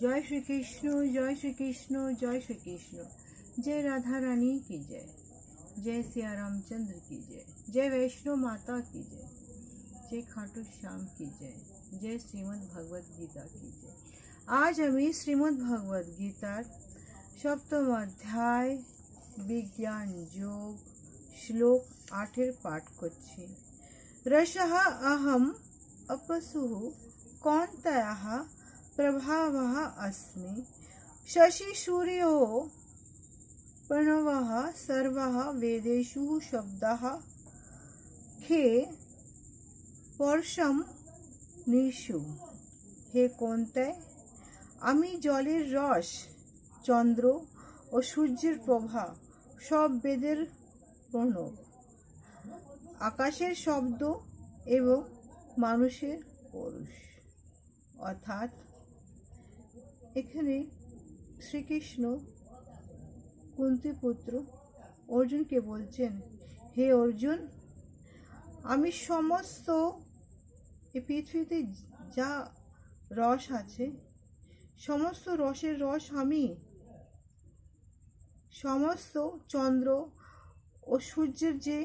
जय श्री कृष्ण, जय श्री कृष्ण, जय श्री कृष्ण। जय राधा रानी की जय, जय सिया रामचंद्र की जय, जय वैष्णो माता की जय, जय खाटू श्याम की जय, जय श्रीमद् भगवद गीता की जय। आज हमें श्रीमद् भगवद गीतार सप्तम अध्याय विज्ञान योग श्लोक 8 पाठ करছি। रसः अहम अपसुः कौन्तेयः प्रभावः अस्मि, शशि सूर्यो प्रणवः सर्वः वेदेषु शब्दः खे परशम निषु। हे कौन्तेय, आमी जलेर रस, चंद्र और सूर्येर प्रभा, सब वेदेर प्रणव, आकाशेर शब्द एवं मानुषेर पौरुष। अर्थात एखाने श्रीकृष्ण कुंती पुत्र अर्जुन के बोलছেন, हे अर्जुन, आमी समस्त पृथ्वीते जा रस आछे समस्त रसेर रस आमी, समस्त चंद्र और सूर्येर जे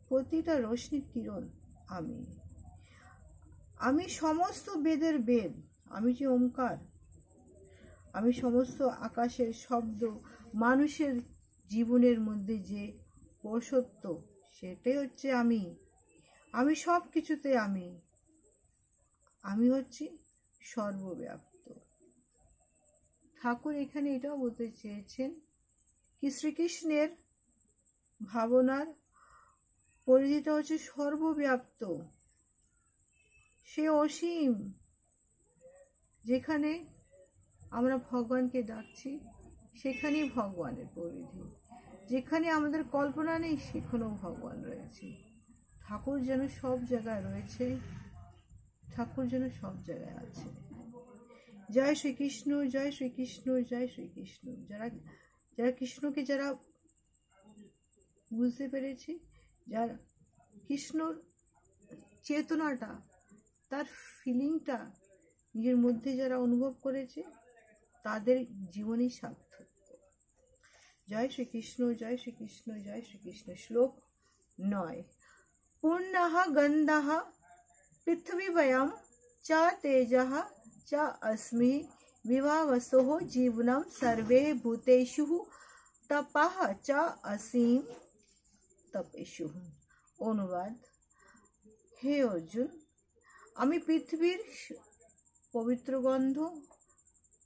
प्रतिटा रश्मिर किरण आमी, आमी समस्त वेदेर वेद, आमी जे ओंकार, आमी समस्त आकाशेर शब्द, मानुषेर जीवनेर मध्य जे पौरुषत्व सेटाई हच्छे आमी, आमी सब किछुते आमी, आमी हच्छी सर्वव्याप्त। ठाकुर एखाने एटाও बोलते চেয়েছেন कि श्रीकृष्णेर भावनार परिधिटा हच्छे सर्वव्याप्त, से असीम। जेखाने आमरा भगवान के डाकছি सेखानेই भगवानेर परिधि, जेखाने आमादेर कल्पना नेই सेखाনেও भगवान रयेছে। ठाकुर जेन सब जगह रयेছে, ठाकुर जेन सब जगह आछे। जय श्री कृष्ण, जय श्री कृष्ण, जय श्री कृष्ण। যারা যারা কৃষ্ণকে যারা বুঝতে পেরেছে, যারা কৃষ্ণর চেতনাটা, তার ফিলিংটা নিজের মধ্যে যারা অনুভব করেছে, তাদের জীবনই সার্থক। জয় শ্রী কৃষ্ণ, জয় শ্রী কৃষ্ণ, জয় শ্রী কৃষ্ণ। শ্লোক 9। पूर्णः गन्धः पृथ्वीवयं च तेजः च अस्मि, विभावसोः जीवनं सर्वे भूतेषु तपः च असीम तपेषु। अनुवाद, हे अर्जुन, आमी पृथ्वीर पवित्र गंध,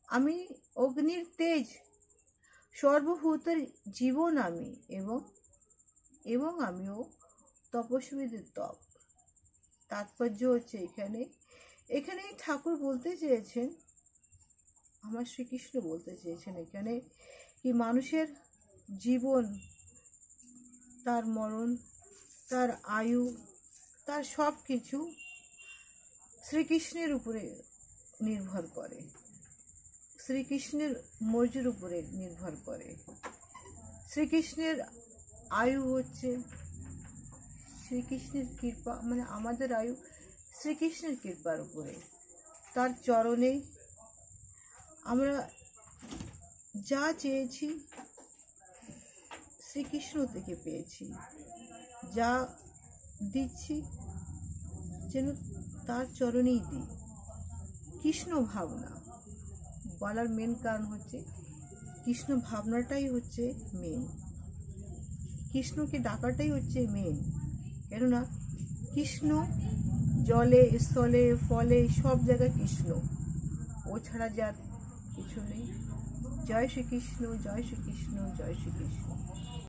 आमी अग्निर तेज, सर्वभूतेर जीवन आमी, एवं आमिও तपस्वीদের तप। तात्पर्य হচ্ছে এখানে ঠাকুর বলতে চেয়েছেন, আমার শ্রীকৃষ্ণ বলতে চেয়েছেন এখানে কি মানুষের জীবন, তার মরণ, তার আয়ু, তার সব কিছু শ্রীকৃষ্ণের উপরে নির্ভর করে, শ্রীকৃষ্ণের মর্জির উপরে নির্ভর করে। শ্রীকৃষ্ণের আয়ু হচ্ছে শ্রীকৃষ্ণের কৃপা, মানে আমাদের আয়ু শ্রীকৃষ্ণের কৃপার উপরে। তার চরণে আমরা যা চেয়েছি শ্রীকৃষ্ণ থেকে পেয়েছি, যা দিচ্ছি যেন তার চরণেই দিই। কৃষ্ণ ভাবনা বলার মেন কারণ হচ্ছে কৃষ্ণ ভাবনাটাই হচ্ছে মেন, কৃষ্ণকে ডাকাটাই হচ্ছে মেন। কেননা কৃষ্ণ জলে স্থলে ফলে সব জায়গায় কৃষ্ণ, ও ছাড়া যার কিছু নেই। জয় শ্রীকৃষ্ণ, জয় শ্রীকৃষ্ণ, জয় শ্রীকৃষ্ণ।